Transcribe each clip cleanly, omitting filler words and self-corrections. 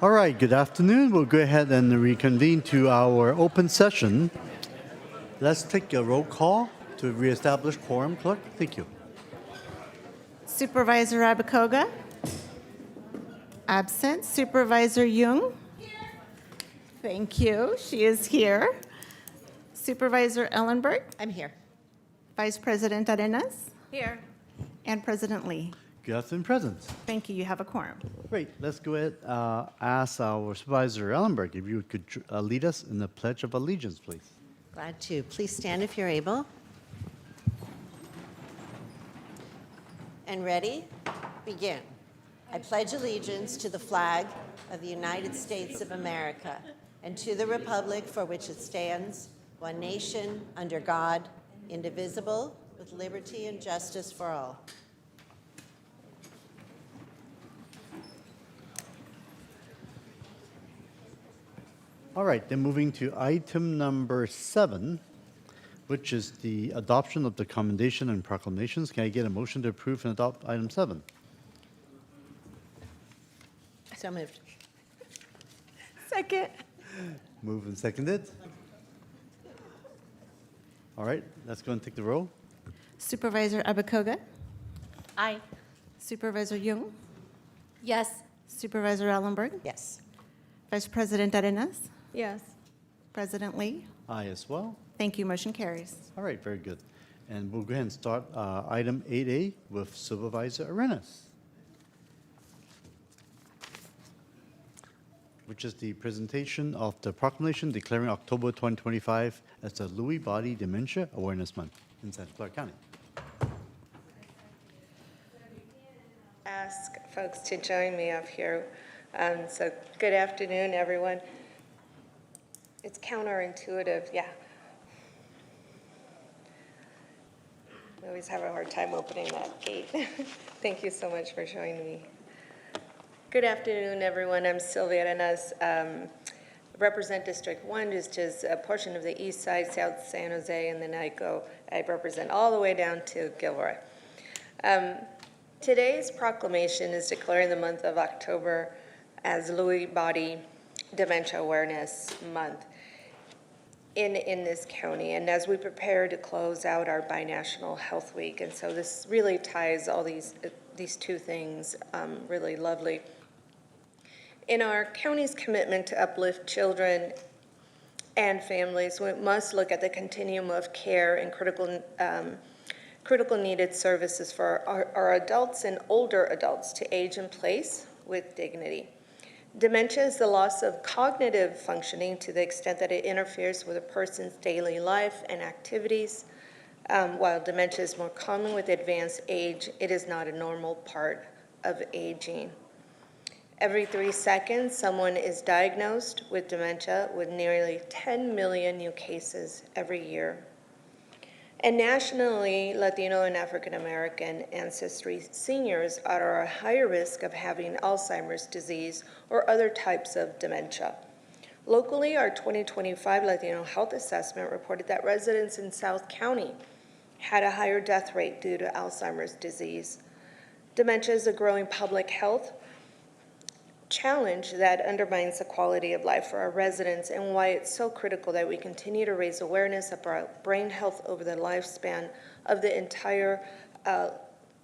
All right, good afternoon. We'll go ahead and reconvene to our open session. Let's take a roll call to reestablish quorum, clerk. Thank you. Supervisor Abakoga? Absent. Supervisor Jung? Thank you. She is here. Supervisor Ellenberg? I'm here. Vice President Arenas? Here. And President Lee. Good afternoon, present. Thank you. You have a quorum. Great. Let's go ahead ask our Supervisor Ellenberg if you could lead us in the Pledge of Allegiance, please. Glad to. Please stand if you're able. And ready? Begin. I pledge allegiance to the flag of the United States of America and to the republic for which it stands, one nation, under God, indivisible, with liberty and justice for all. All right, then moving to item number 7, which is the adoption of the commendation and proclamations. Can I get a motion to approve and adopt item 7? So moved. Second. Moved and seconded. All right, let's go and take the roll. Supervisor Abakoga? Aye. Supervisor Jung? Yes. Supervisor Ellenberg? Yes. Vice President Arenas? Yes. President Lee? Aye as well. Thank you. Motion carries. All right, very good. And we'll go ahead and start item 8A with Supervisor Arenas, which is the presentation of the proclamation declaring October 2025 as the Lewy Body Dementia Awareness Month in Santa Clara County. Ask folks to join me up here. So good afternoon, everyone. It's counterintuitive, yeah. We always have a hard time opening that gate. Thank you so much for joining me. Good afternoon, everyone. I'm Sylvia Arenas. Represent District 1, which is a portion of the east side, South San Jose, and then I represent all the way down to Gilroy. Today's proclamation is declaring the month of October as Lewy Body Dementia Awareness Month in this county, and as we prepare to close out our Binational Health Week. And so this really ties all these two things really lovely. In our county's commitment to uplift children and families, we must look at the continuum of care and critical needed services for our adults and older adults to age in place with dignity. Dementia is the loss of cognitive functioning to the extent that it interferes with a person's daily life and activities. While dementia is more common with advanced age, it is not a normal part of aging. Every 3 seconds, someone is diagnosed with dementia, with nearly 10 million new cases every year. And nationally, Latino and African American ancestry seniors are at a higher risk of having Alzheimer's disease or other types of dementia. Locally, our 2025 Latino Health Assessment reported that residents in South County had a higher death rate due to Alzheimer's disease. Dementia is a growing public health challenge that undermines the quality of life for our residents, and why it's so critical that we continue to raise awareness about brain health over the lifespan of the entire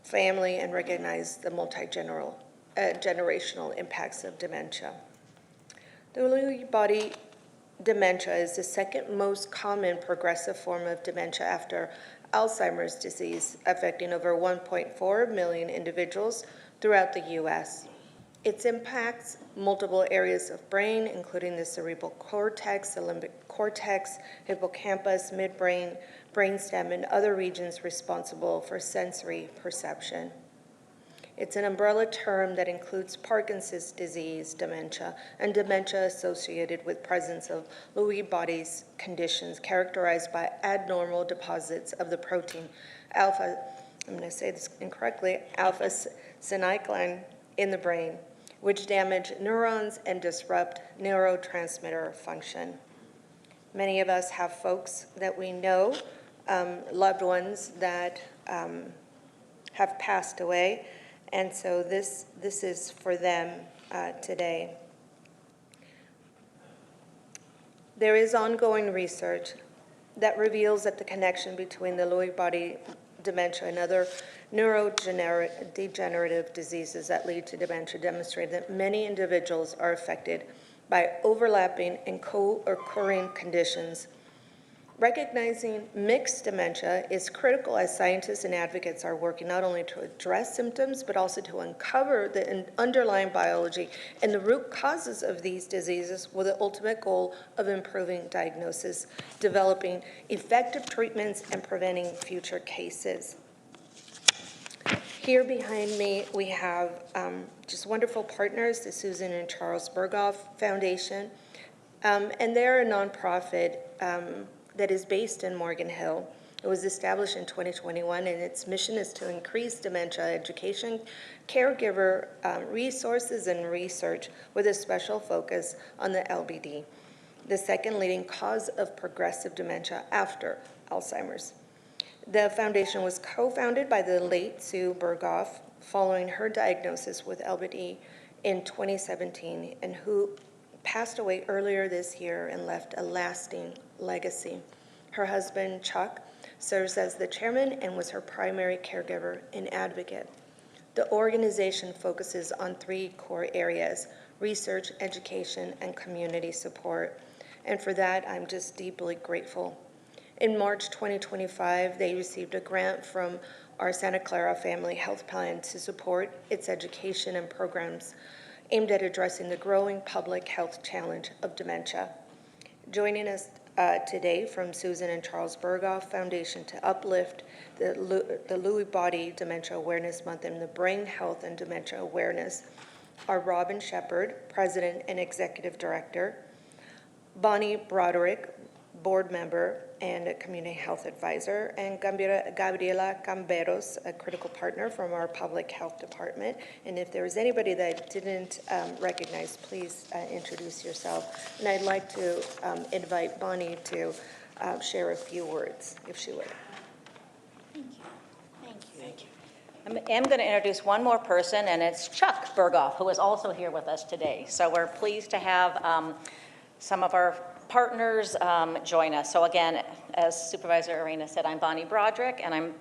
family and recognize the multi-generational impacts of dementia. The Lewy body dementia is the second most common progressive form of dementia after Alzheimer's disease, affecting over 1.4 million individuals throughout the U.S. It impacts multiple areas of brain, including the cerebral cortex, the limbic cortex, hippocampus, midbrain, brainstem, and other regions responsible for sensory perception. It's an umbrella term that includes Parkinson's disease, dementia, and dementia associated with presence of Lewy body's conditions characterized by abnormal deposits of the protein alpha, I'm going to say this incorrectly, alpha-synuclein in the brain, which damage neurons and disrupt neurotransmitter function. Many of us have folks that we know, loved ones that have passed away, and so this is for them today. There is ongoing research that reveals that the connection between the Lewy body dementia and other neurodegenerative diseases that lead to dementia demonstrate that many individuals are affected by overlapping and co-occurring conditions. Recognizing mixed dementia is critical as scientists and advocates are working not only to address symptoms, but also to uncover the underlying biology and the root causes of these diseases with the ultimate goal of improving diagnosis, developing effective treatments, and preventing future cases. Here behind me, we have just wonderful partners, the Susan and Charles Berghoff Foundation, and they're a nonprofit that is based in Morgan Hill. It was established in 2021, and its mission is to increase dementia education, caregiver resources, and research with a special focus on the LBD, the second leading cause of progressive dementia after Alzheimer's. The foundation was co-founded by the late Sue Berghoff following her diagnosis with LBD in 2017, and who passed away earlier this year and left a lasting legacy. Her husband, Chuck, serves as the chairman and was her primary caregiver and advocate. The organization focuses on 3 core areas: research, education, and community support. And for that, I'm just deeply grateful. In March 2025, they received a grant from our Santa Clara Family Health Plan to support its education and programs aimed at addressing the growing public health challenge of dementia. Joining us today from Susan and Charles Berghoff Foundation to uplift the Lewy Body Dementia Awareness Month and the Brain Health and Dementia Awareness are Robin Shepard, President and Executive Director, Bonnie Broderick, Board Member and a Community Health Advisor, and Gabriela Camberos, a critical partner from our Public Health Department. And if there is anybody that I didn't recognize, please introduce yourself. And I'd like to invite Bonnie to share a few words, if she would. Thank you. I am going to introduce one more person, and it's Chuck Berghoff, who is also here with us today. So we're pleased to have some of our partners join us. So again, as Supervisor Arena said, I'm Bonnie Broderick, and I'm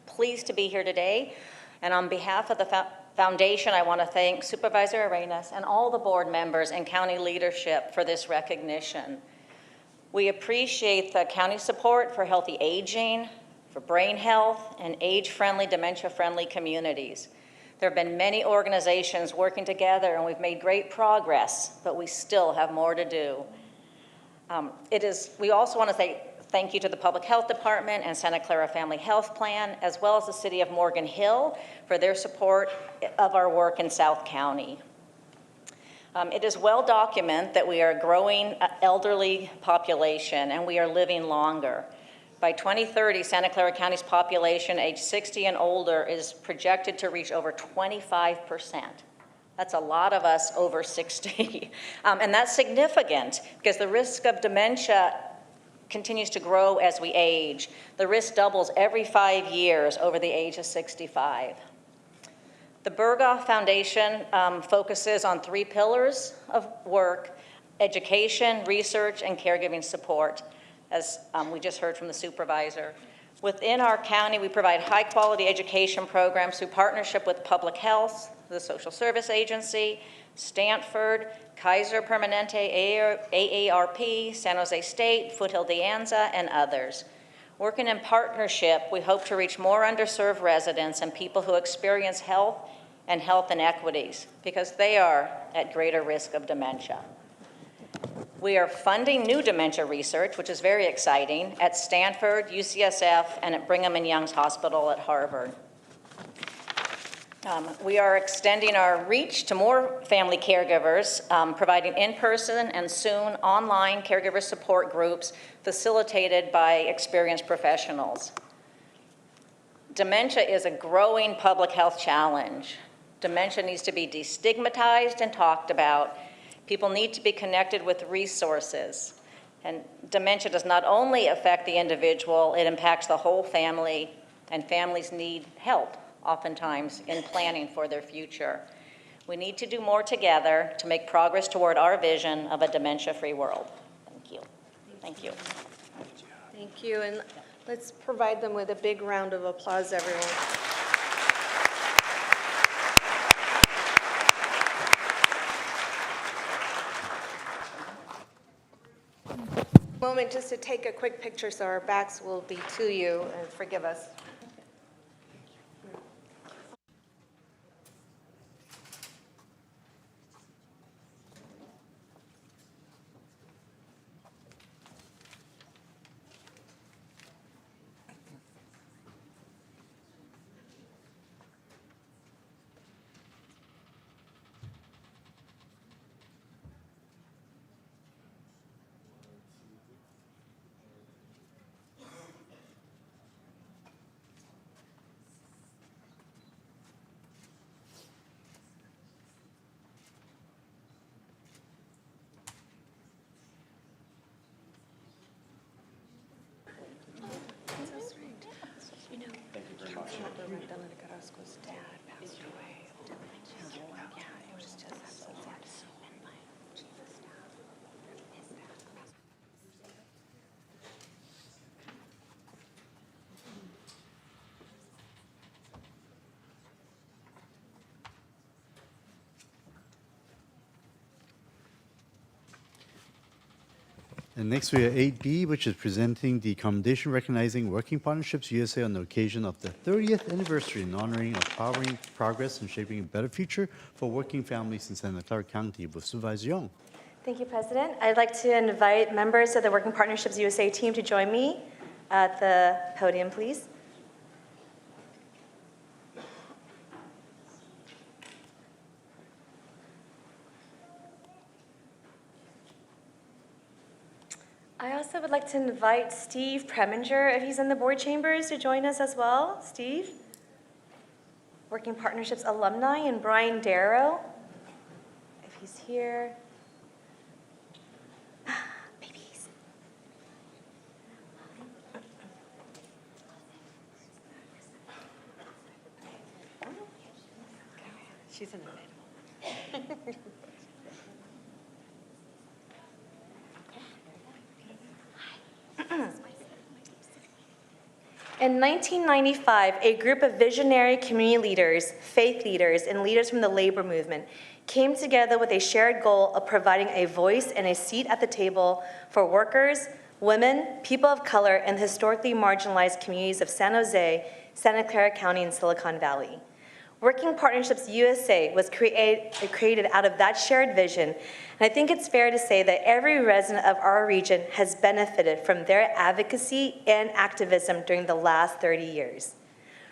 pleased to be here today. And on behalf of the foundation, I want to thank Supervisor Arenas and all the board members and county leadership for this recognition. We appreciate the county support for healthy aging, for brain health, and age-friendly, dementia-friendly communities. There have been many organizations working together, and we've made great progress, but we still have more to do. We also want to say thank you to the Public Health Department and Santa Clara Family Health Plan, as well as the City of Morgan Hill for their support of our work in South County. It is well documented that we are a growing elderly population and we are living longer. By 2030, Santa Clara County's population age 60 and older is projected to reach over 25%. That's a lot of us over 60. And that's significant because the risk of dementia continues to grow as we age. The risk doubles every 5 years over the age of 65. The Berghoff Foundation focuses on 3 pillars of work: education, research, and caregiving support, as we just heard from the supervisor. Within our county, we provide high-quality education programs through partnership with Public Health, the Social Service Agency, Stanford, Kaiser Permanente, AARP, San Jose State, Foothill De Anza, and others. Working in partnership, we hope to reach more underserved residents and people who experience health inequities because they are at greater risk of dementia. We are funding new dementia research, which is very exciting, at Stanford, UCSF, and at Brigham and Young's Hospital at Harvard. We are extending our reach to more family caregivers, providing in-person and soon online caregiver support groups facilitated by experienced professionals. Dementia is a growing public health challenge. Dementia needs to be destigmatized and talked about. People need to be connected with resources. And dementia does not only affect the individual, it impacts the whole family, and families need help oftentimes in planning for their future. We need to do more together to make progress toward our vision of a dementia-free world. Thank you. Thank you. Thank you, and let's provide them with a big round of applause, everyone. Moment just to take a quick picture so our backs will be to you, and forgive us. And next we have 8B, which is presenting the commendation recognizing Working Partnerships USA on the occasion of the 30th anniversary and honoring of powering progress and shaping a better future for working families in Santa Clara County with Supervisor Young. Thank you, President. I'd like to invite members of the Working Partnerships USA team to join me at the podium, please. I also would like to invite Steve Preminger, if he's in the board chambers, to join us as well. Steve? Working Partnerships alumni, and Brian Darrow, if he's here. Babies. She's in the middle. In 1995, a group of visionary community leaders, faith leaders, and leaders from the labor movement came together with a shared goal of providing a voice and a seat at the table for workers, women, people of color, and historically marginalized communities of San Jose, Santa Clara County, and Silicon Valley. Working Partnerships USA was created out of that shared vision, and I think it's fair to say that every resident of our region has benefited from their advocacy and activism during the last 30 years.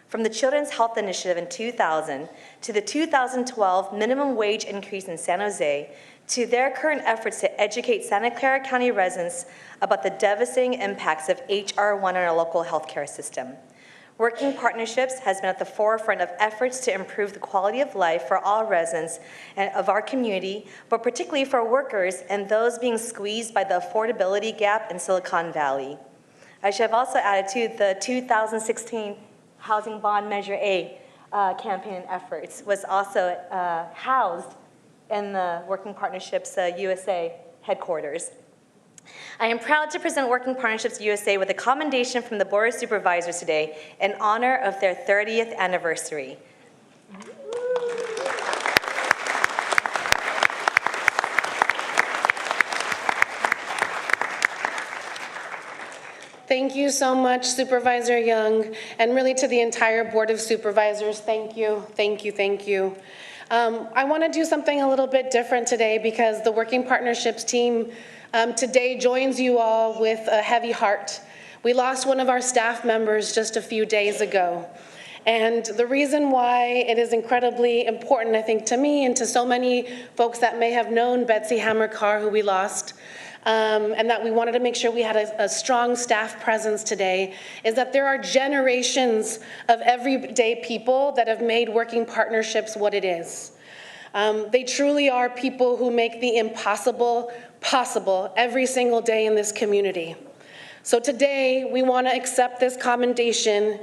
From the Children's Health Initiative in 2000 to the 2012 minimum wage increase in San Jose, to their current efforts to educate Santa Clara County residents about the devastating impacts of HR1 on our local healthcare system. Working Partnerships has been at the forefront of efforts to improve the quality of life for all residents of our community, but particularly for workers and those being squeezed by the affordability gap in Silicon Valley. I should have also added to the 2016 Housing Bond Measure A campaign efforts was also housed in the Working Partnerships USA headquarters. I am proud to present Working Partnerships USA with a commendation from the Board of Supervisors today in honor of their 30th anniversary. Thank you so much, Supervisor Young, and really to the entire Board of Supervisors, thank you, thank you, thank you. I want to do something a little bit different today because the Working Partnerships team today joins you all with a heavy heart. We lost one of our staff members just a few days ago. And the reason why it is incredibly important, I think, to me and to so many folks that may have known Betsy Hammer-Carr, who we lost, and that we wanted to make sure we had a strong staff presence today, is that there are generations of everyday people that have made Working Partnerships what it is. They truly are people who make the impossible possible every single day in this community. So today, we want to accept this commendation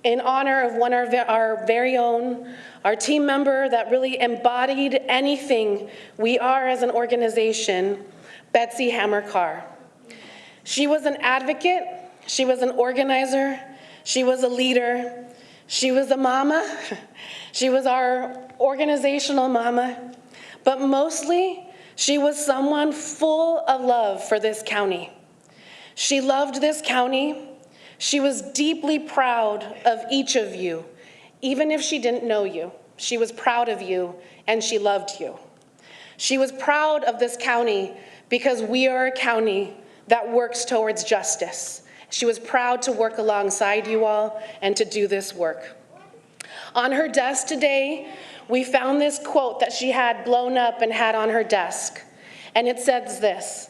in honor of one of our very own, our team member that really embodied anything we are as an organization, Betsy Hammer-Carr. She was an advocate, she was an organizer, she was a leader, she was a mama, she was our organizational mama, but mostly she was someone full of love for this county. She loved this county. She was deeply proud of each of you. Even if she didn't know you, she was proud of you and she loved you. She was proud of this county because we are a county that works towards justice. She was proud to work alongside you all and to do this work. On her desk today, we found this quote that she had blown up and had on her desk. And it says this: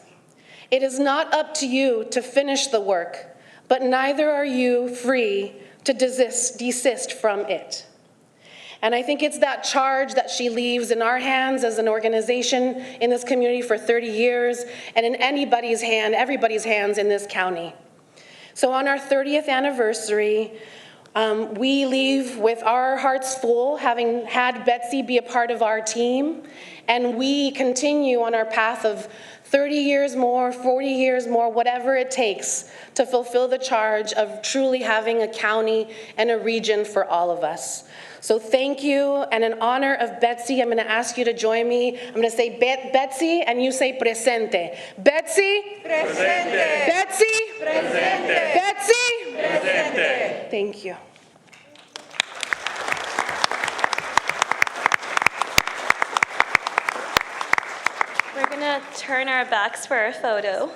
"It is not up to you to finish the work, but neither are you free to desist from it." And I think it's that charge that she leaves in our hands as an organization in this community for 30 years and in everybody's hands in this county. So on our 30th anniversary, we leave with our hearts full, having had Betsy be a part of our team, and we continue on our path of 30 years more, 40 years more, whatever it takes to fulfill the charge of truly having a county and a region for all of us. So thank you, and in honor of Betsy, I'm going to ask you to join me. I'm going to say Betsy, and you say presente. Betsy? Presente. Betsy? Presente. Betsy? Presente. Thank you. We're going to turn our backs for a photo.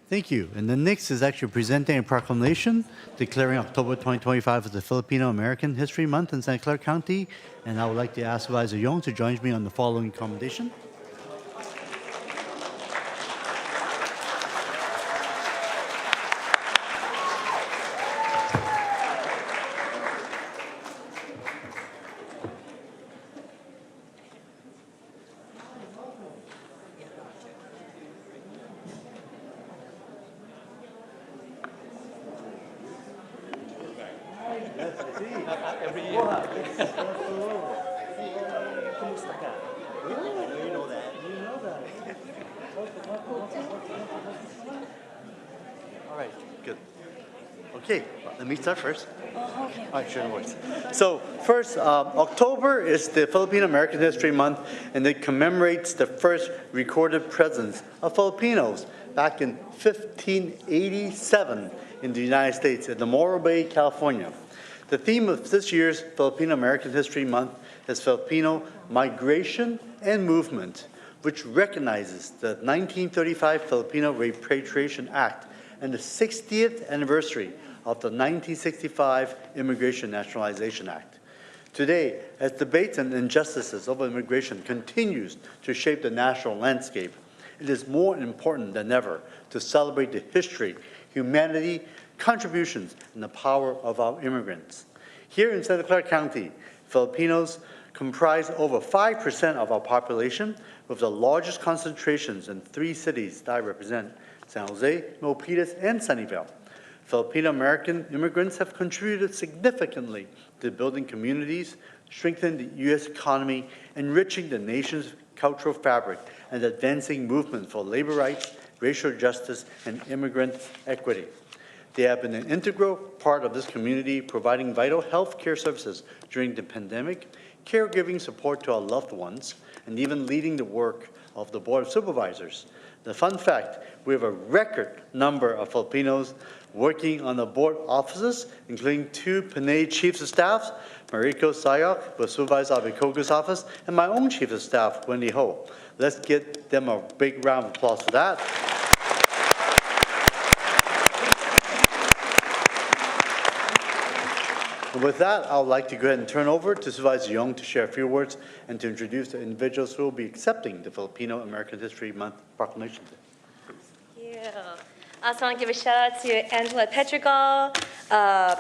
Thank you. And the next is actually presenting a proclamation declaring October 2025 as the Filipino American History Month in Santa Clara County. And I would like to ask Supervisor Young to join me on the following commendation. All right, good. Okay, let me start first. All right, sure, no worries. So first, October is the Filipino American History Month, and it commemorates the first recorded presence of Filipinos back in 1587 in the United States in the Morro Bay, California. The theme of this year's Filipino American History Month is Filipino migration and movement, which recognizes the 1935 Filipino Repatriation Act and the 60th anniversary of the 1965 Immigration Nationalization Act. Today, as debates and injustices over immigration continues to shape the national landscape, it is more important than ever to celebrate the history, humanity, contributions, and the power of our immigrants. Here in Santa Clara County, Filipinos comprise over 5% of our population, with the largest concentrations in 3 cities that I represent: San Jose, Milpitas, and Sunnyvale. Filipino-American immigrants have contributed significantly to building communities, strengthening the U.S. economy, enriching the nation's cultural fabric, and advancing movement for labor rights, racial justice, and immigrant equity. They have been an integral part of this community, providing vital health care services during the pandemic, caregiving support to our loved ones, and even leading the work of the Board of Supervisors. The fun fact, we have a record number of Filipinos working on the board offices, including 2 Panay Chiefs of Staff, Mariko Sayok with Supervisor Abicoga's office, and my own Chief of Staff, Wendy Ho. Let's give them a big round of applause for that. And with that, I would like to go ahead and turn over to Supervisor Young to share a few words and to introduce the individuals who will be accepting the Filipino American History Month proclamation. Thank you. I also want to give a shout out to Angela Petrigal,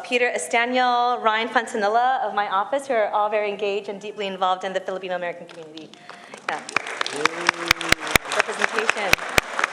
Peter Estaniel, Ryan Fontanilla of my office, who are all very engaged and deeply involved in the Filipino American community. Yeah. Representation.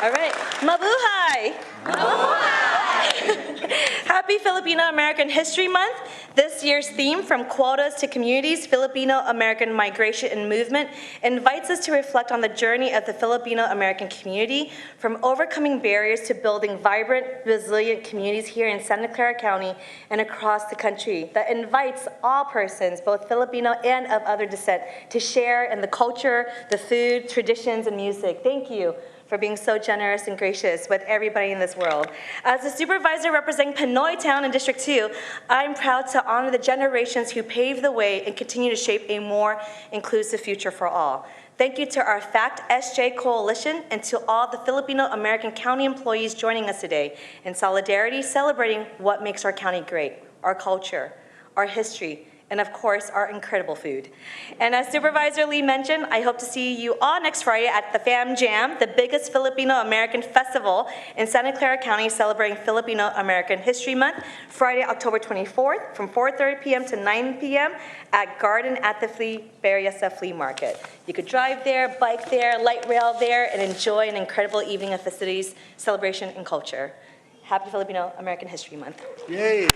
All right. Mabuhay! Mabuhay! Happy Filipino American History Month. This year's theme, From Quotas to Communities, Filipino American Migration and Movement, invites us to reflect on the journey of the Filipino American community, from overcoming barriers to building vibrant, resilient communities here in Santa Clara County and across the country, that invites all persons, both Filipino and of other descent, to share in the culture, the food, traditions, and music. Thank you for being so generous and gracious with everybody in this world. As a supervisor representing Pinoy Town in District 2, I'm proud to honor the generations who paved the way and continue to shape a more inclusive future for all. Thank you to our FACT SJ Coalition and to all the Filipino American County employees joining us today in solidarity, celebrating what makes our county great, our culture, our history, and of course, our incredible food. And as Supervisor Lee mentioned, I hope to see you all next Friday at the Fam Jam, the biggest Filipino-American festival in Santa Clara County, celebrating Filipino-American History Month, Friday, October 24th, from 4:30 p.m. to 9 p.m. at Garden at the Berryessa Flea Market. You could drive there, bike there, light rail there, and enjoy an incredible evening of festivities, celebration, and culture. Happy Filipino-American History Month. Yay!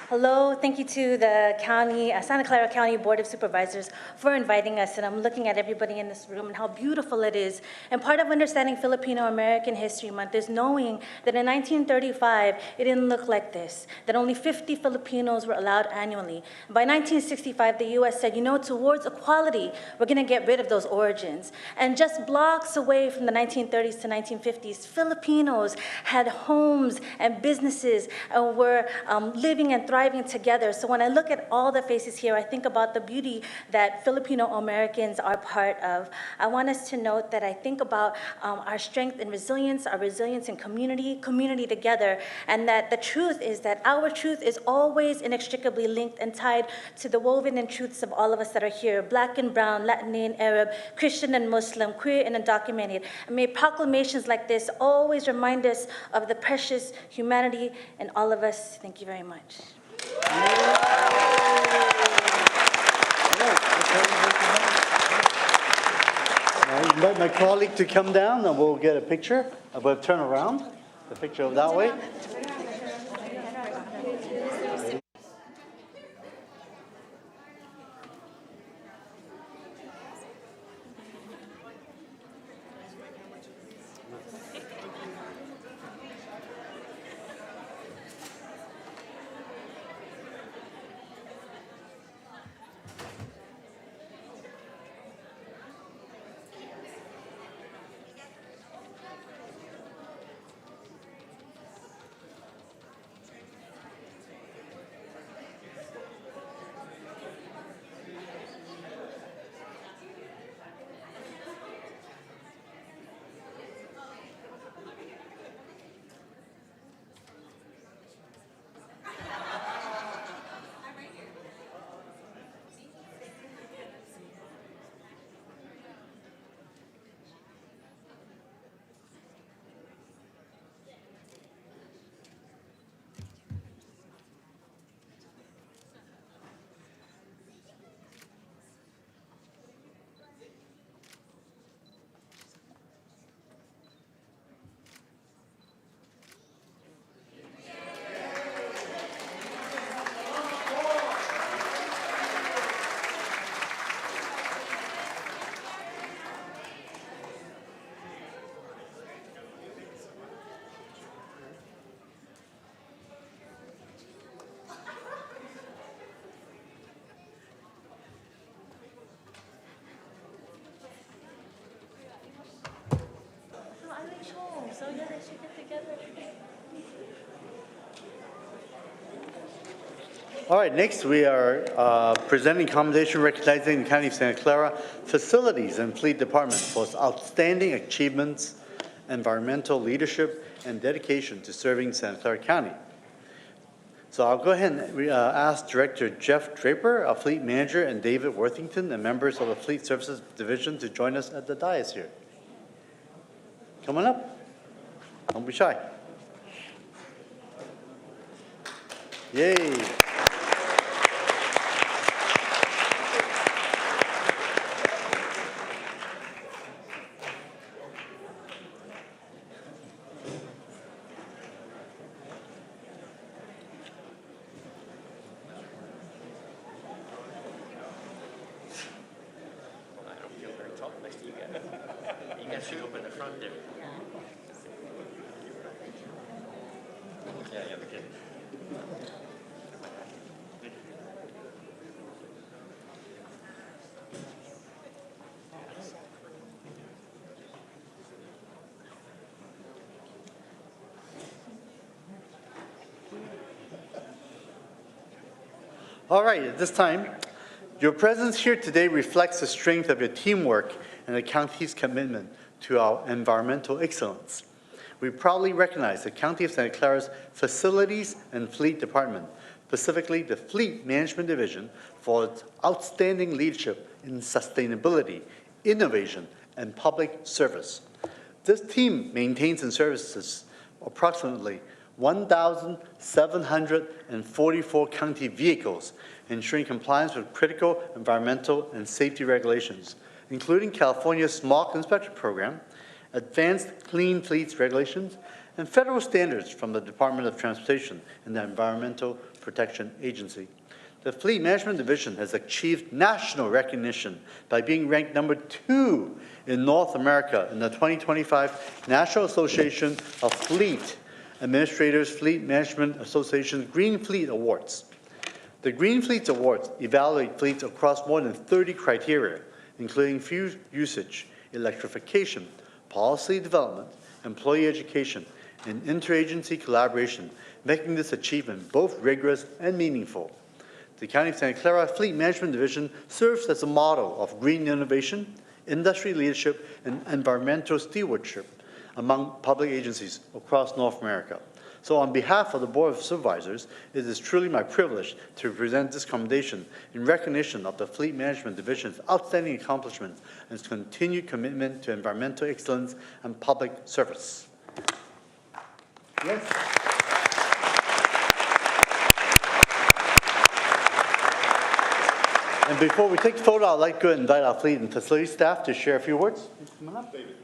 Hello, thank you to the county, Santa Clara County Board of Supervisors for inviting us. And I'm looking at everybody in this room and how beautiful it is. And part of understanding Filipino American History Month is knowing that in 1935, it didn't look like this, that only 50 Filipinos were allowed annually. By 1965, the US said, you know, towards equality, we're gonna get rid of those origins. And just blocks away from the 1930s to 1950s, Filipinos had homes and businesses and were living and thriving together. So when I look at all the faces here, I think about the beauty that Filipino Americans are part of. I want us to note that I think about our strength and resilience, our resilience in community together, and that the truth is that our truth is always inextricably linked and tied to the woven in truths of all of us that are here, Black and brown, Latin and Arab, Christian and Muslim, queer and undocumented. And may proclamations like this always remind us of the precious humanity in all of us. Thank you very much. I invite my colleague to come down and we'll get a picture. We'll turn around, the picture that way. All right, next we are presenting commendation recognizing the County of Santa Clara Facilities and Fleet Department for its outstanding achievements, environmental leadership, and dedication to serving Santa Clara County. So I'll go ahead and ask Director Jeff Draper, our Fleet Manager, and David Worthington, and members of the Fleet Services Division to join us at the dais here. Come on up. Don't be shy. Yay. All right, at this time, your presence here today reflects the strength of your teamwork and the county's commitment to our environmental excellence. We proudly recognize the County of Santa Clara's Facilities and Fleet Department, specifically the Fleet Management Division, for its outstanding leadership in sustainability, innovation, and public service. This team maintains and services approximately 1,744 county vehicles, ensuring compliance with critical environmental and safety regulations, including California's Smog Inspection Program, advanced clean fleets regulations, and federal standards from the Department of Transportation and the Environmental Protection Agency. The Fleet Management Division has achieved national recognition by being ranked #2 in North America in the 2025 National Association of Fleet Administrators Fleet Management Association's Green Fleet Awards. The Green Fleet Awards evaluate fleets across more than 30 criteria, including fuel usage, electrification, policy development, employee education, and interagency collaboration, making this achievement both rigorous and meaningful. The County of Santa Clara Fleet Management Division serves as a model of green innovation, industry leadership, and environmental stewardship among public agencies across North America. So on behalf of the Board of Supervisors, it is truly my privilege to present this commendation in recognition of the Fleet Management Division's outstanding accomplishments and its continued commitment to environmental excellence and public service. Yes. And before we take the photo, I'd like to invite our fleet and facility staff to share a few words. Come on up, David.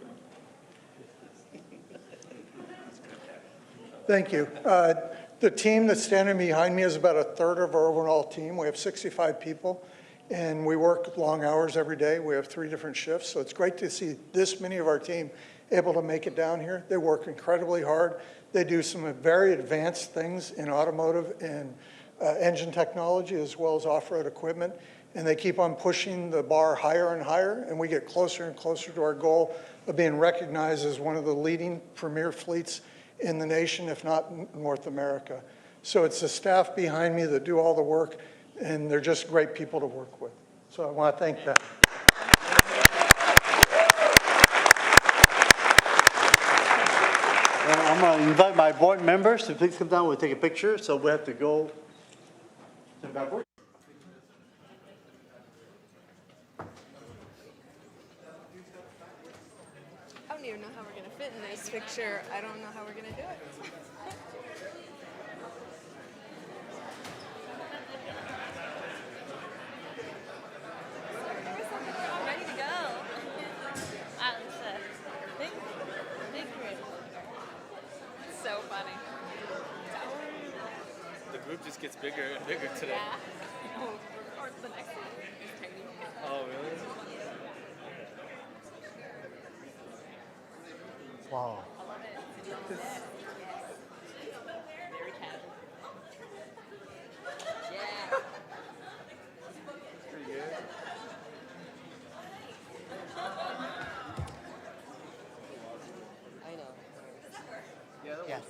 Thank you. The team that's standing behind me is about a third of our overall team. We have 65 people, and we work long hours every day. We have 3 different shifts, so it's great to see this many of our team able to make it down here. They work incredibly hard. They do some very advanced things in automotive and engine technology, as well as off-road equipment, and they keep on pushing the bar higher and higher, and we get closer and closer to our goal of being recognized as one of the leading premier fleets in the nation, if not North America. So it's the staff behind me that do all the work, and they're just great people to work with. So I want to thank them. I'm going to invite my board members to please come down. We'll take a picture. So we have to go to the backboard. I don't even know how we're going to fit in this picture. I don't know how we're going to do it. I'm ready to go. It's a big group. It's so funny. The group just gets bigger and bigger today. Yeah. Or the next one is tiny. Oh, really? Wow. I love it. Very casual. Yeah. Pretty good. I know. Yeah, that Yes.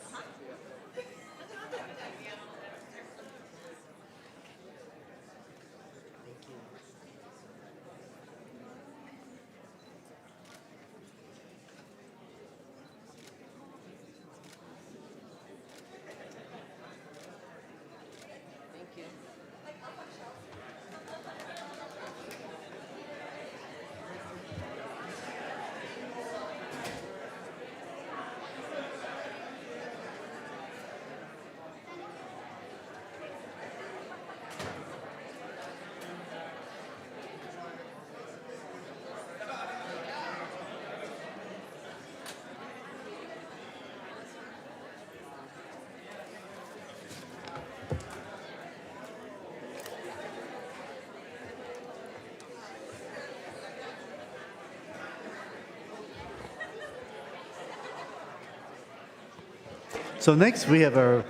So next, we have our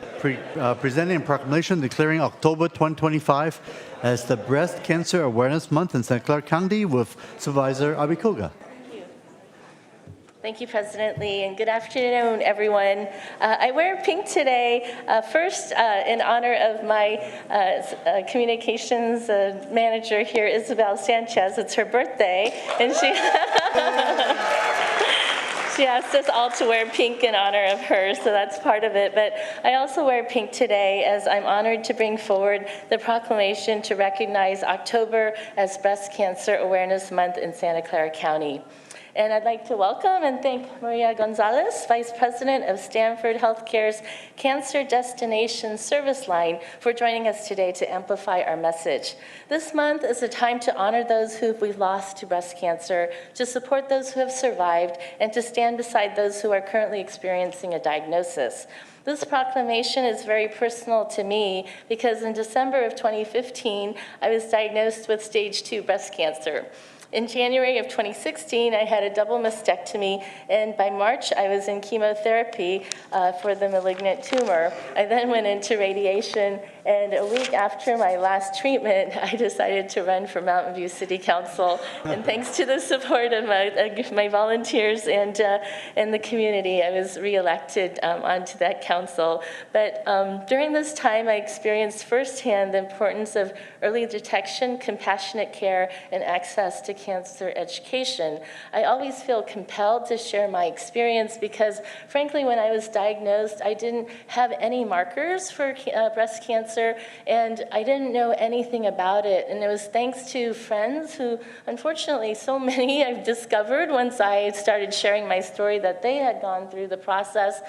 presenting a proclamation declaring October 2025 as the Breast Cancer Awareness Month in Santa Clara County with Supervisor Abikoga. Thank you, President Lee, and good afternoon, everyone. I wear pink today, first in honor of my communications manager here, Isabel Sanchez. It's her birthday, and she she asked us all to wear pink in honor of her, so that's part of it. But I also wear pink today as I'm honored to bring forward the proclamation to recognize October as Breast Cancer Awareness Month in Santa Clara County. And I'd like to welcome and thank Maria Gonzalez, Vice President of Stanford Healthcare's Cancer Destination Service Line, for joining us today to amplify our message. This month is a time to honor those who we've lost to breast cancer, to support those who have survived, and to stand beside those who are currently experiencing a diagnosis. This proclamation is very personal to me because in December of 2015, I was diagnosed with stage 2 breast cancer. In January of 2016, I had a double mastectomy, and by March, I was in chemotherapy for the malignant tumor. I then went into radiation, and a week after my last treatment, I decided to run for Mountain View City Council. And thanks to the support of my volunteers and the community, I was reelected onto that council. But during this time, I experienced firsthand the importance of early detection, compassionate care, and access to cancer education. I always feel compelled to share my experience because, frankly, when I was diagnosed, I didn't have any markers for breast cancer, and I didn't know anything about it. And it was thanks to friends who, unfortunately, so many I've discovered once I started sharing my story that they had gone through the process.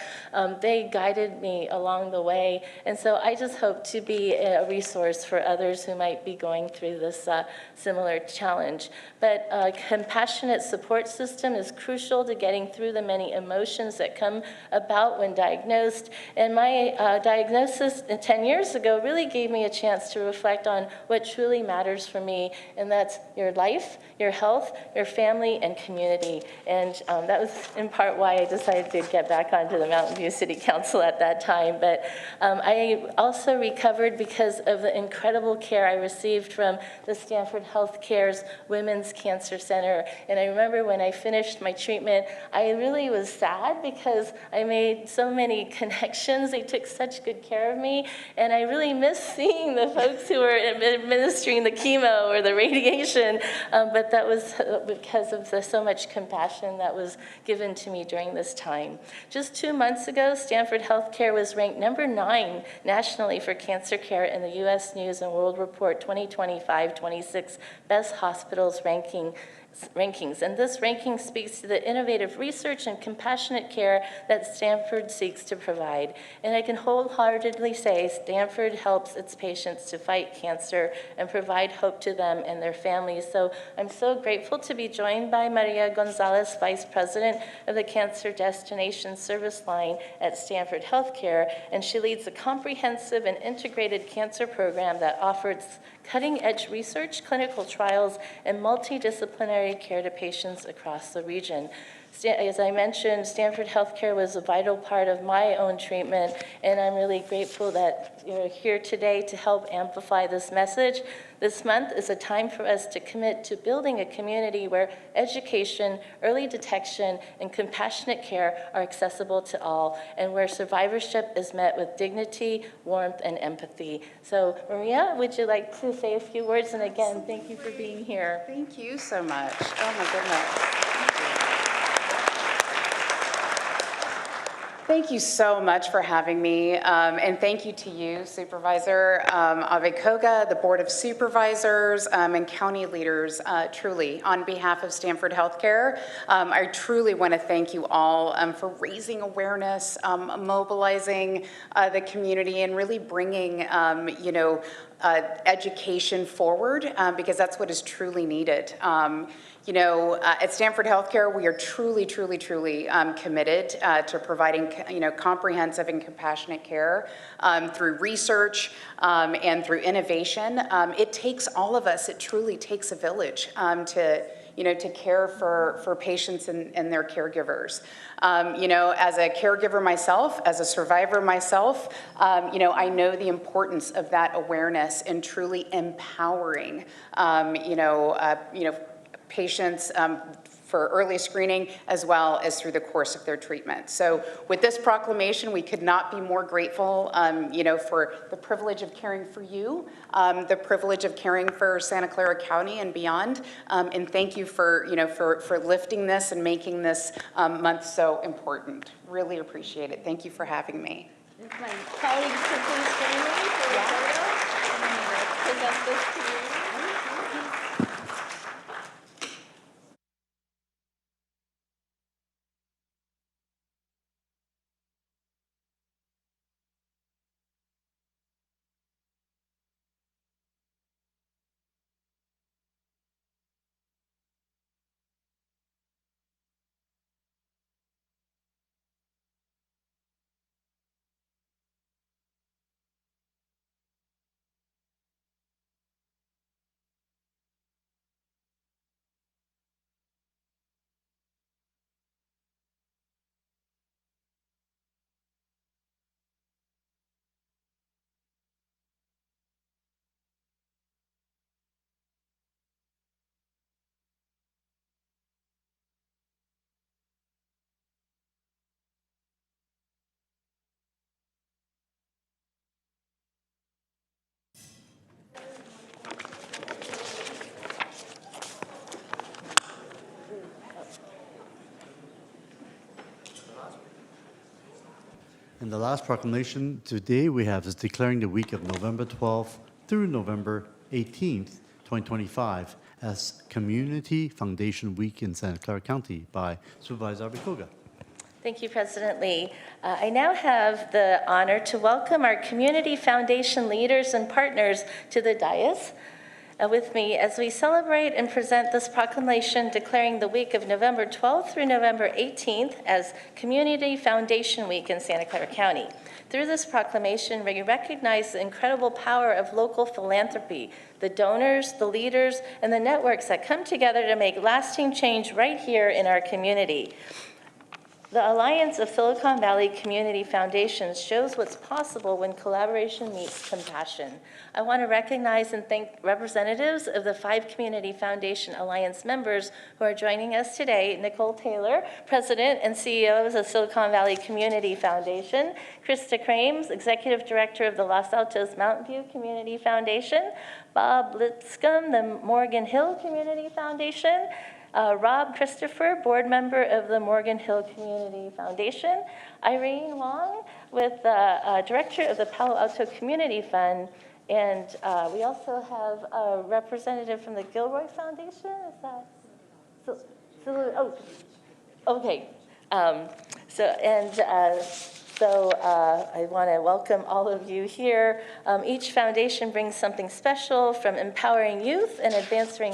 They guided me along the way. And so I just hope to be a resource for others who might be going through this similar challenge. But a compassionate support system is crucial to getting through the many emotions that come about when diagnosed. And my diagnosis 10 years ago really gave me a chance to reflect on what truly matters for me, and that's your life, your health, your family, and community. And that was in part why I decided to get back onto the Mountain View City Council at that time. But I also recovered because of the incredible care I received from the Stanford Healthcare's Women's Cancer Center. And I remember when I finished my treatment, I really was sad because I made so many connections. They took such good care of me. And I really miss seeing the folks who were administering the chemo or the radiation. But that was because of so much compassion that was given to me during this time. Just 2 months ago, Stanford Healthcare was ranked number 9 nationally for cancer care in the U.S. News and World Report 2025-26 Best Hospitals rankings. And this ranking speaks to the innovative research and compassionate care that Stanford seeks to provide. And I can wholeheartedly say Stanford helps its patients to fight cancer and provide hope to them and their families. So I'm so grateful to be joined by Maria Gonzalez, Vice President of the Cancer Destination Service Line at Stanford Healthcare, and she leads a comprehensive and integrated cancer program that offers cutting-edge research, clinical trials, and multidisciplinary care to patients across the region. As I mentioned, Stanford Healthcare was a vital part of my own treatment, and I'm really grateful that you're here today to help amplify this message. This month is a time for us to commit to building a community where education, early detection, and compassionate care are accessible to all, and where survivorship is met with dignity, warmth, and empathy. So, Maria, would you like to say a few words? And again, thank you for being here. Thank you so much. Oh my goodness. Thank you so much for having me, and thank you to you, Supervisor Avikoga, the Board of Supervisors, and county leaders, truly. On behalf of Stanford Healthcare, I truly want to thank you all for raising awareness, mobilizing the community, and really bringing, education forward, because that's what is truly needed. At Stanford Healthcare, we are truly committed to providing, comprehensive and compassionate care through research and through innovation. It takes all of us. It truly takes a village to to care for patients and their caregivers. As a caregiver myself, as a survivor myself, I know the importance of that awareness and truly empowering, patients for early screening as well as through the course of their treatment. So with this proclamation, we could not be more grateful, for the privilege of caring for you, the privilege of caring for Santa Clara County and beyond. And thank you for lifting this and making this month so important. Really appreciate it. Thank you for having me. If my colleagues could please join me for a photo. I'm going to present this to you. And the last proclamation today we have is declaring the week of November 12th through November 18th, 2025 as Community Foundation Week in Santa Clara County by Supervisor Abikoga. Thank you, President Lee. I now have the honor to welcome our Community Foundation leaders and partners to the dais with me as we celebrate and present this proclamation declaring the week of November 12th through November 18th as Community Foundation Week in Santa Clara County. Through this proclamation, we recognize the incredible power of local philanthropy, the donors, the leaders, and the networks that come together to make lasting change right here in our community. The Alliance of Silicon Valley Community Foundations shows what's possible when collaboration meets compassion. I want to recognize and thank representatives of the 5 Community Foundation Alliance members who are joining us today: Nicole Taylor, President and CEO of the Silicon Valley Community Foundation; Krista Krames, Executive Director of the Los Altos Mountain View Community Foundation; Bob Lipscomb, the Morgan Hill Community Foundation; Rob Christopher, board member of the Morgan Hill Community Foundation; Irene Wong, with the director of the Palo Alto Community Fund; and we also have a representative from the Gilroy Foundation. Is that? Oh, okay. So I want to welcome all of you here. Each foundation brings something special, from empowering youth and advancing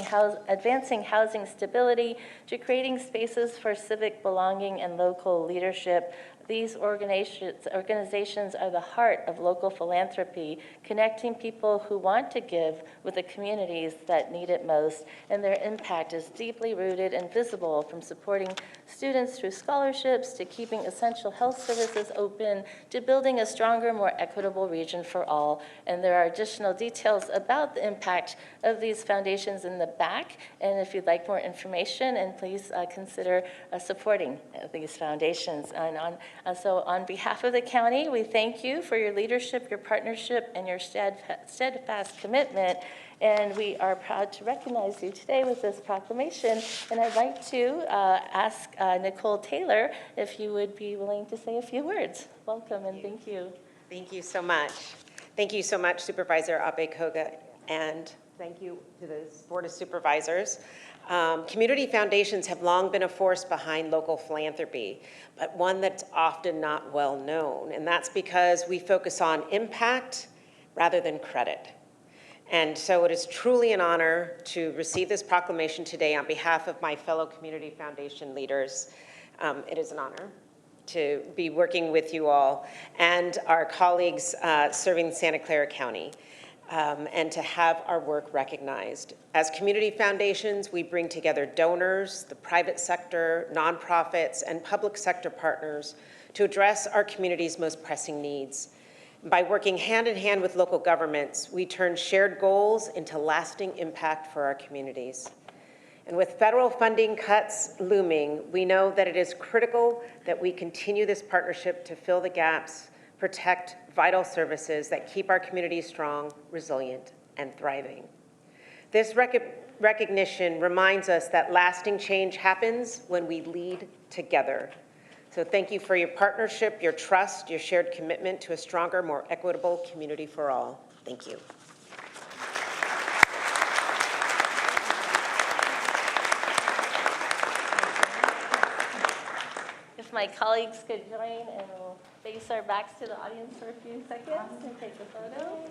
housing stability to creating spaces for civic belonging and local leadership. These organizations are the heart of local philanthropy, connecting people who want to give with the communities that need it most, and their impact is deeply rooted and visible, from supporting students through scholarships to keeping essential health services open to building a stronger, more equitable region for all. And there are additional details about the impact of these foundations in the back, and if you'd like more information, and please consider supporting these foundations. So on behalf of the county, we thank you for your leadership, your partnership, and your steadfast commitment. And we are proud to recognize you today with this proclamation. And I'd like to ask Nicole Taylor if you would be willing to say a few words. Welcome and thank you. Thank you so much. Thank you so much, Supervisor Abikoga, and thank you to the Board of Supervisors. Community foundations have long been a force behind local philanthropy, but one that's often not well known, and that's because we focus on impact rather than credit. And so it is truly an honor to receive this proclamation today on behalf of my fellow community foundation leaders. It is an honor to be working with you all and our colleagues serving Santa Clara County. and to have our work recognized. As community foundations, we bring together donors, the private sector, nonprofits, and public sector partners to address our community's most pressing needs. By working hand in hand with local governments, we turn shared goals into lasting impact for our communities. And with federal funding cuts looming, we know that it is critical that we continue this partnership to fill the gaps, protect vital services that keep our communities strong, resilient, and thriving. This recognition reminds us that lasting change happens when we lead together. So thank you for your partnership, your trust, your shared commitment to a stronger, more equitable community for all. Thank you. If my colleagues could join and we'll face our backs to the audience for a few seconds and take a photo.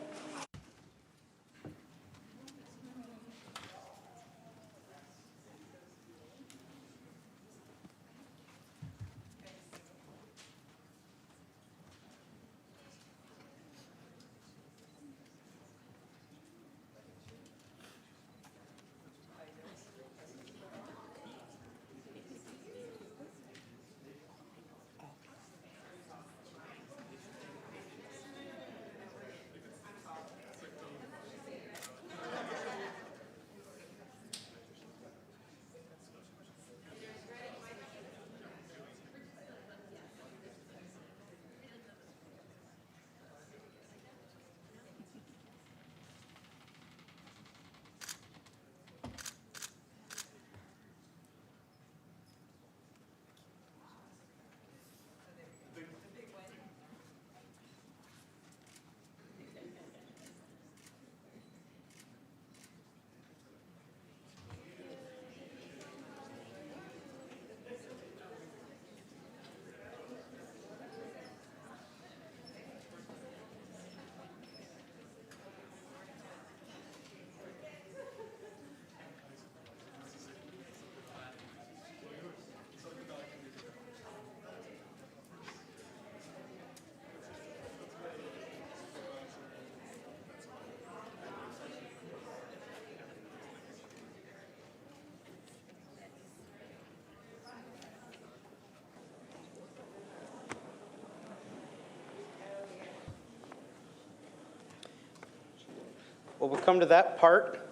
Well, we'll come to that part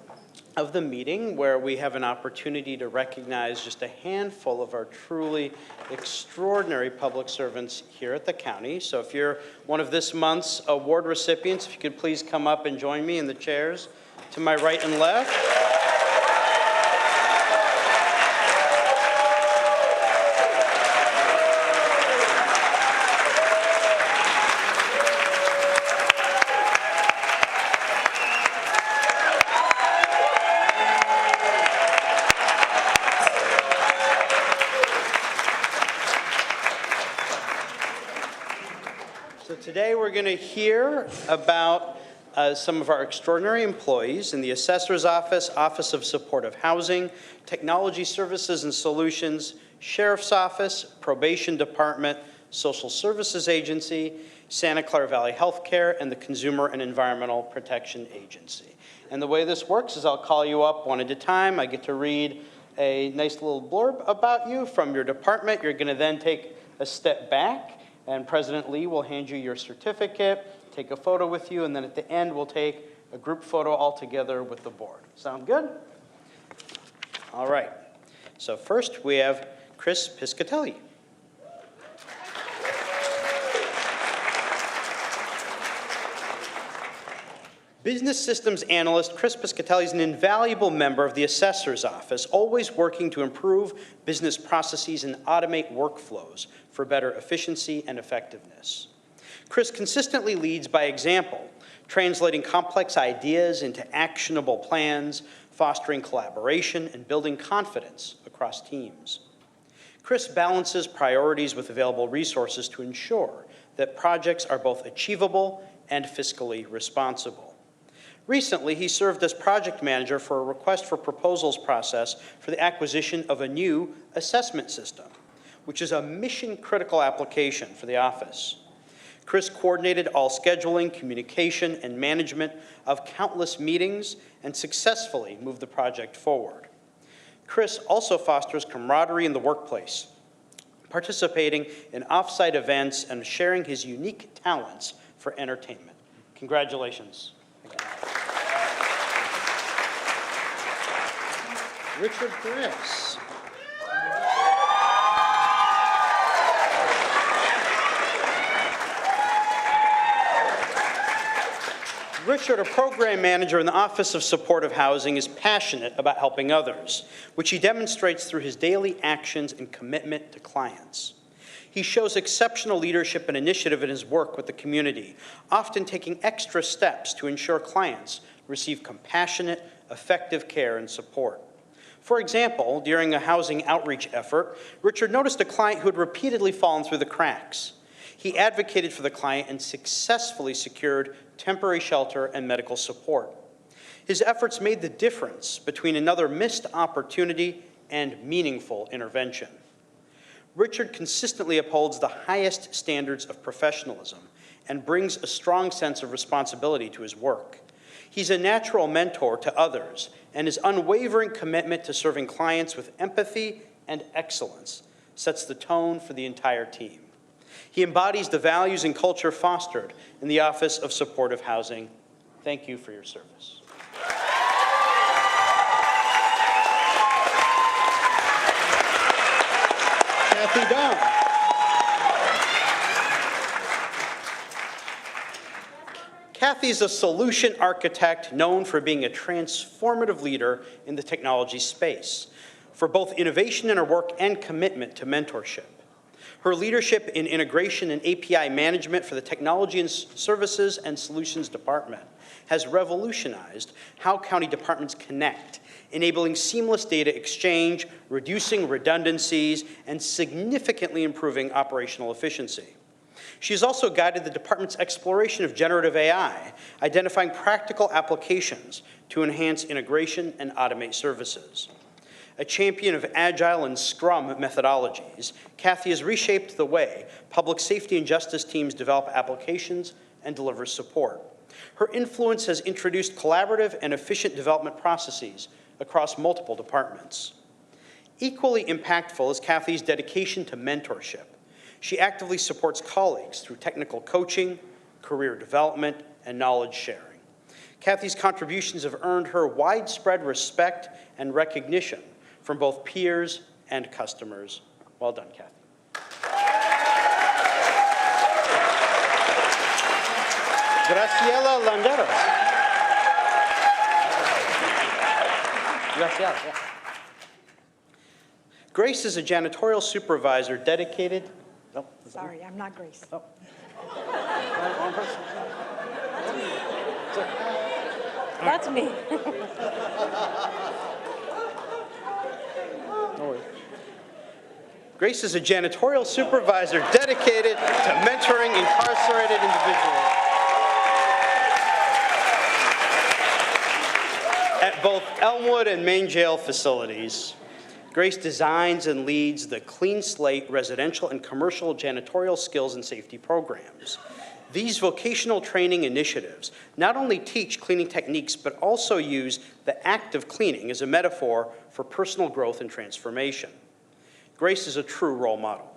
of the meeting where we have an opportunity to recognize just a handful of our truly extraordinary public servants here at the county. So if you're one of this month's award recipients, if you could please come up and join me in the chairs to my right and left. Today we're going to hear about some of our extraordinary employees in the Assessor's Office, Office of Supportive Housing, Technology Services and Solutions, Sheriff's Office, Probation Department, Social Services Agency, Santa Clara Valley Healthcare, and the Consumer and Environmental Protection Agency. And the way this works is I'll call you up one at a time. I get to read a nice little blurb about you from your department. You're going to then take a step back, and President Lee will hand you your certificate, take a photo with you, and then at the end we'll take a group photo all together with the board. Sound good? All right. So first we have Chris Piscatelli. Business systems analyst Chris Piscatelli is an invaluable member of the Assessor's Office, always working to improve business processes and automate workflows for better efficiency and effectiveness. Chris consistently leads by example, translating complex ideas into actionable plans, fostering collaboration, and building confidence across teams. Chris balances priorities with available resources to ensure that projects are both achievable and fiscally responsible. Recently, he served as project manager for a request for proposals process for the acquisition of a new assessment system, which is a mission-critical application for the office. Chris coordinated all scheduling, communication, and management of countless meetings and successfully moved the project forward. Chris also fosters camaraderie in the workplace, participating in off-site events and sharing his unique talents for entertainment. Congratulations. Richard Griss. Richard, a program manager in the Office of Supportive Housing, is passionate about helping others, which he demonstrates through his daily actions and commitment to clients. He shows exceptional leadership and initiative in his work with the community, often taking extra steps to ensure clients receive compassionate, effective care and support. For example, during a housing outreach effort, Richard noticed a client who had repeatedly fallen through the cracks. He advocated for the client and successfully secured temporary shelter and medical support. His efforts made the difference between another missed opportunity and meaningful intervention. Richard consistently upholds the highest standards of professionalism and brings a strong sense of responsibility to his work. He's a natural mentor to others, and his unwavering commitment to serving clients with empathy and excellence sets the tone for the entire team. He embodies the values and culture fostered in the Office of Supportive Housing. Thank you for your service. Kathy Dunn. Kathy is a solution architect known for being a transformative leader in the technology space, for both innovation in her work and commitment to mentorship. Her leadership in integration and API management for the Technology and Services and Solutions Department has revolutionized how county departments connect, enabling seamless data exchange, reducing redundancies, and significantly improving operational efficiency. She has also guided the department's exploration of generative AI, identifying practical applications to enhance integration and automate services. A champion of Agile and Scrum methodologies, Kathy has reshaped the way public safety and justice teams develop applications and deliver support. Her influence has introduced collaborative and efficient development processes across multiple departments. Equally impactful is Kathy's dedication to mentorship. She actively supports colleagues through technical coaching, career development, and knowledge sharing. Kathy's contributions have earned her widespread respect and recognition from both peers and customers. Well done, Kathy. Graciela Landeros. Graciela, yeah. Grace is a janitorial supervisor dedicated. Oh, Sorry, I'm not Grace. Oh. That's me. No worries. Grace is a janitorial supervisor dedicated to mentoring incarcerated individuals at both Elmwood and Main Jail facilities. Grace designs and leads the Clean Slate residential and commercial janitorial skills and safety programs. These vocational training initiatives not only teach cleaning techniques, but also use the act of cleaning as a metaphor for personal growth and transformation. Grace is a true role model.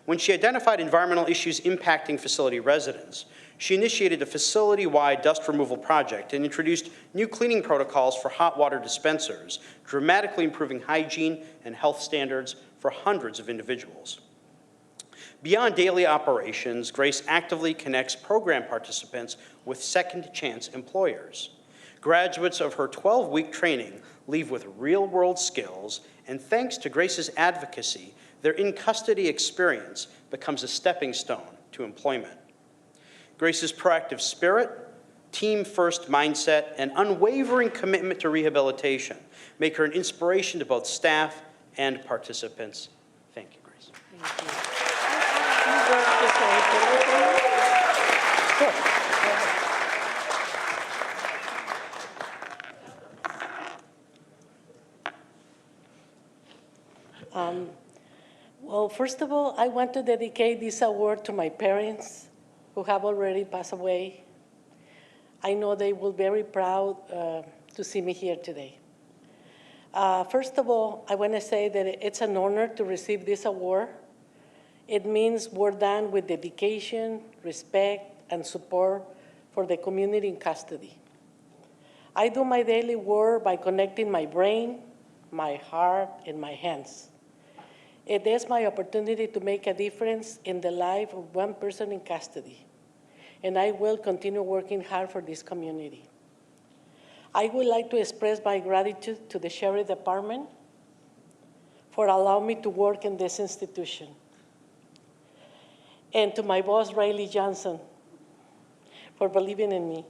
When she identified environmental issues impacting facility residents, she initiated a facility-wide dust removal project and introduced new cleaning protocols for hot water dispensers, dramatically improving hygiene and health standards for hundreds of individuals. Beyond daily operations, Grace actively connects program participants with second chance employers. Graduates of her 12-week training leave with real-world skills, and thanks to Grace's advocacy, their in-custody experience becomes a stepping stone to employment. Grace's proactive spirit, team-first mindset, and unwavering commitment to rehabilitation make her an inspiration to both staff and participants. Thank you, Grace. Thank you. Well, first of all, I want to dedicate this award to my parents, who have already passed away. I know they will be very proud to see me here today. First of all, I want to say that it's an honor to receive this award. It means we're done with dedication, respect, and support for the community in custody. I do my daily work by connecting my brain, my heart, and my hands. It is my opportunity to make a difference in the life of one person in custody, and I will continue working hard for this community. I would like to express my gratitude to the Sheriff Department for allowing me to work in this institution, and to my boss, Riley Johnson, for believing in me.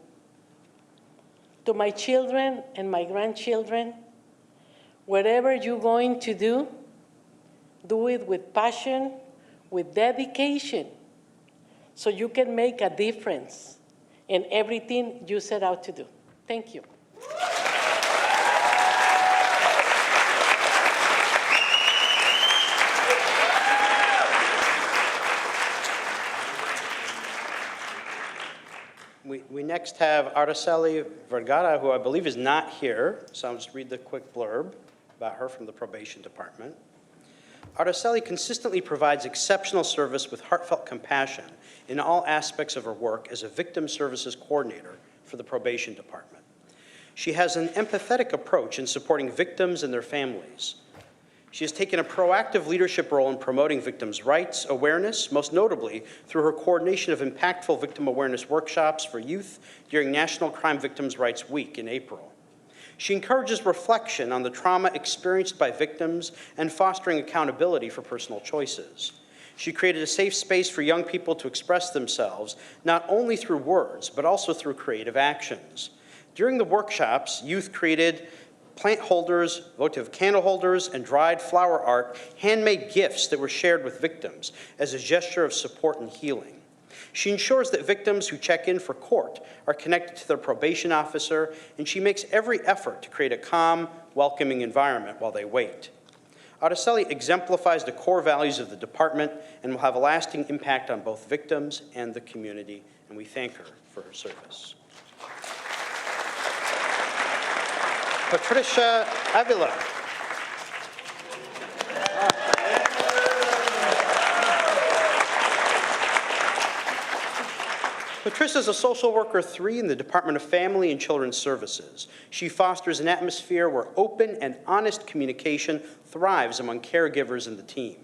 To my children and my grandchildren, whatever you're going to do it with passion, with dedication, so you can make a difference in everything you set out to do. Thank you. We next have Araceli Vergara, who I believe is not here, so I'll just read the quick blurb about her from the probation department. Araceli consistently provides exceptional service with heartfelt compassion in all aspects of her work as a victim services coordinator for the probation department. She has an empathetic approach in supporting victims and their families. She has taken a proactive leadership role in promoting victims' rights awareness, most notably through her coordination of impactful victim awareness workshops for youth during National Crime Victims' Rights Week in April. She encourages reflection on the trauma experienced by victims and fostering accountability for personal choices. She created a safe space for young people to express themselves, not only through words, but also through creative actions. During the workshops, youth created plant holders, votive candle holders, and dried flower art, handmade gifts that were shared with victims as a gesture of support and healing. She ensures that victims who check in for court are connected to their probation officer, and she makes every effort to create a calm, welcoming environment while they wait. Araceli exemplifies the core values of the department and will have a lasting impact on both victims and the community, and we thank her for her service. Patricia Avila. Patricia is a social worker 3 in the Department of Family and Children's Services. She fosters an atmosphere where open and honest communication thrives among caregivers and the team.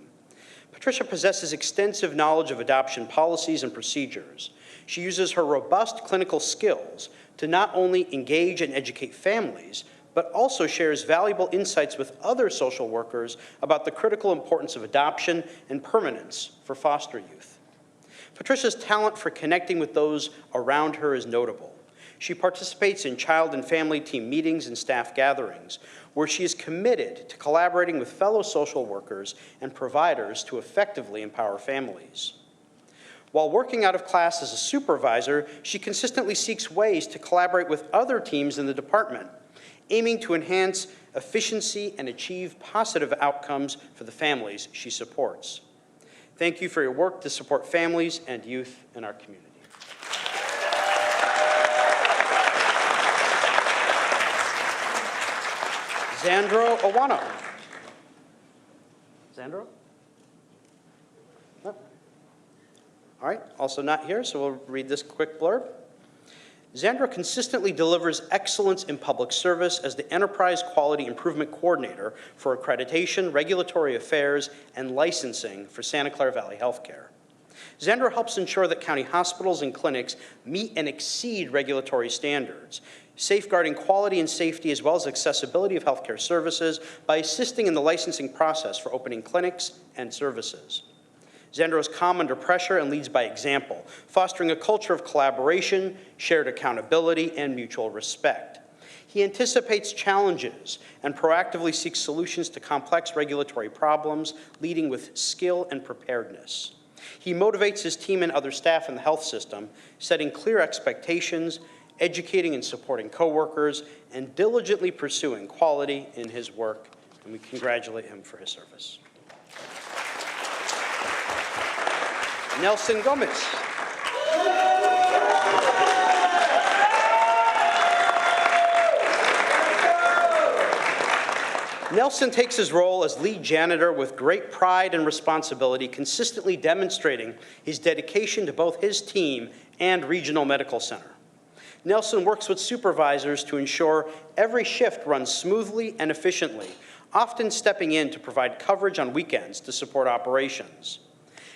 Patricia possesses extensive knowledge of adoption policies and procedures. She uses her robust clinical skills to not only engage and educate families, but also shares valuable insights with other social workers about the critical importance of adoption and permanence for foster youth. Patricia's talent for connecting with those around her is notable. She participates in child and family team meetings and staff gatherings, where she is committed to collaborating with fellow social workers and providers to effectively empower families. While working out of class as a supervisor, she consistently seeks ways to collaborate with other teams in the department, aiming to enhance efficiency and achieve positive outcomes for the families she supports. Thank you for your work to support families and youth in our community. Xandro Owano. Xandro? No. All right, also not here, so we'll read this quick blurb. Xandra consistently delivers excellence in public service as the Enterprise Quality Improvement Coordinator for Accreditation, Regulatory Affairs, and Licensing for Santa Clara Valley Healthcare. Xandra helps ensure that county hospitals and clinics meet and exceed regulatory standards, safeguarding quality and safety as well as accessibility of healthcare services by assisting in the licensing process for opening clinics and services. Xandro is calm under pressure and leads by example, fostering a culture of collaboration, shared accountability, and mutual respect. He anticipates challenges and proactively seeks solutions to complex regulatory problems, leading with skill and preparedness. He motivates his team and other staff in the health system, setting clear expectations, educating and supporting coworkers, and diligently pursuing quality in his work, and we congratulate him for his service. Nelson Gomez. Nelson takes his role as lead janitor with great pride and responsibility, consistently demonstrating his dedication to both his team and Regional Medical Center. Nelson works with supervisors to ensure every shift runs smoothly and efficiently, often stepping in to provide coverage on weekends to support operations.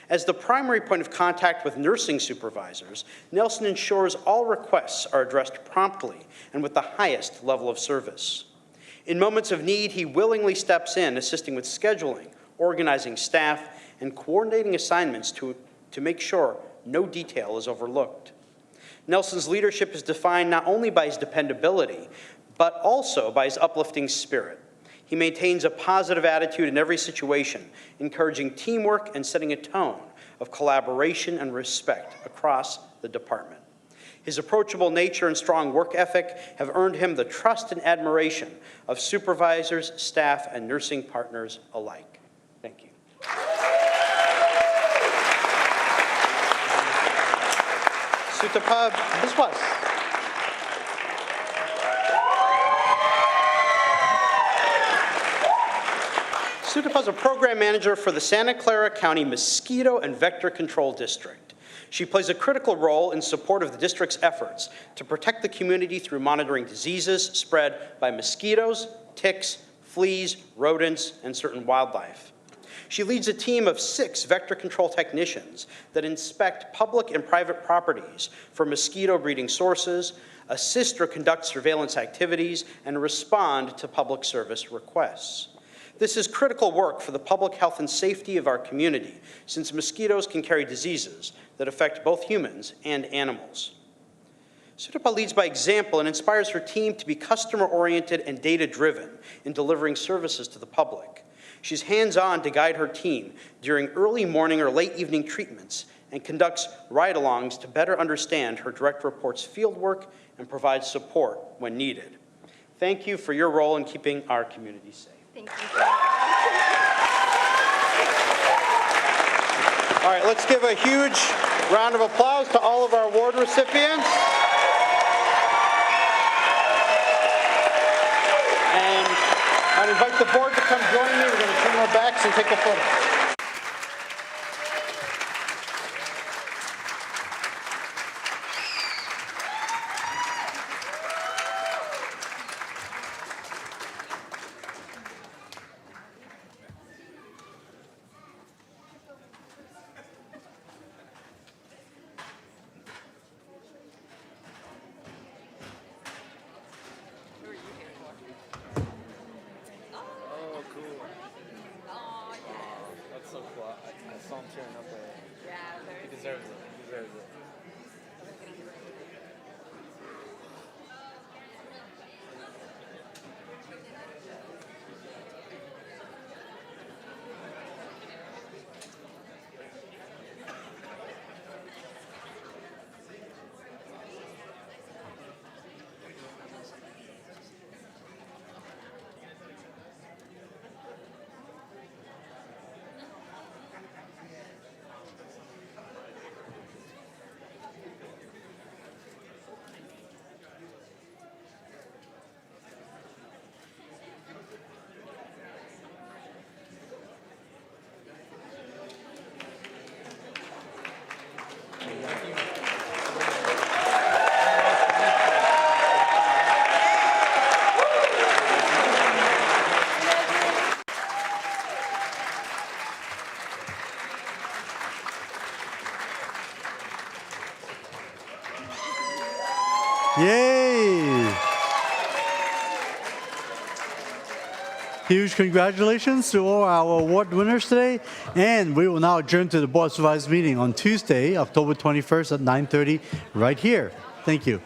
As the primary point of contact with nursing supervisors, Nelson ensures all requests are addressed promptly and with the highest level of service. In moments of need, he willingly steps in, assisting with scheduling, organizing staff, and coordinating assignments to make sure no detail is overlooked. Nelson's leadership is defined not only by his dependability, but also by his uplifting spirit. He maintains a positive attitude in every situation, encouraging teamwork and setting a tone of collaboration and respect across the department. His approachable nature and strong work ethic have earned him the trust and admiration of supervisors, staff, and nursing partners alike. Thank you. Sutapa Biswas. Sutapa is a program manager for the Santa Clara County Mosquito and Vector Control District. She plays a critical role in support of the district's efforts to protect the community through monitoring diseases spread by mosquitoes, ticks, fleas, rodents, and certain wildlife. She leads a team of 6 vector control technicians that inspect public and private properties for mosquito breeding sources, assist or conduct surveillance activities, and respond to public service requests. This is critical work for the public health and safety of our community, since mosquitoes can carry diseases that affect both humans and animals. Sutapa leads by example and inspires her team to be customer-oriented and data-driven in delivering services to the public. She's hands-on to guide her team during early morning or late evening treatments and conducts ride-alongs to better understand her direct reports' fieldwork and provide support when needed. Thank you for your role in keeping our community safe. Thank you. All right, let's give a huge round of applause to all of our award recipients. And I invite the board to come join me. We're going to turn our backs and take a photo. Yay! Huge congratulations to all our award winners today. And we will now adjourn to the Board of Supervisors meeting on Tuesday, October 21st at 9:30 right here. Thank you.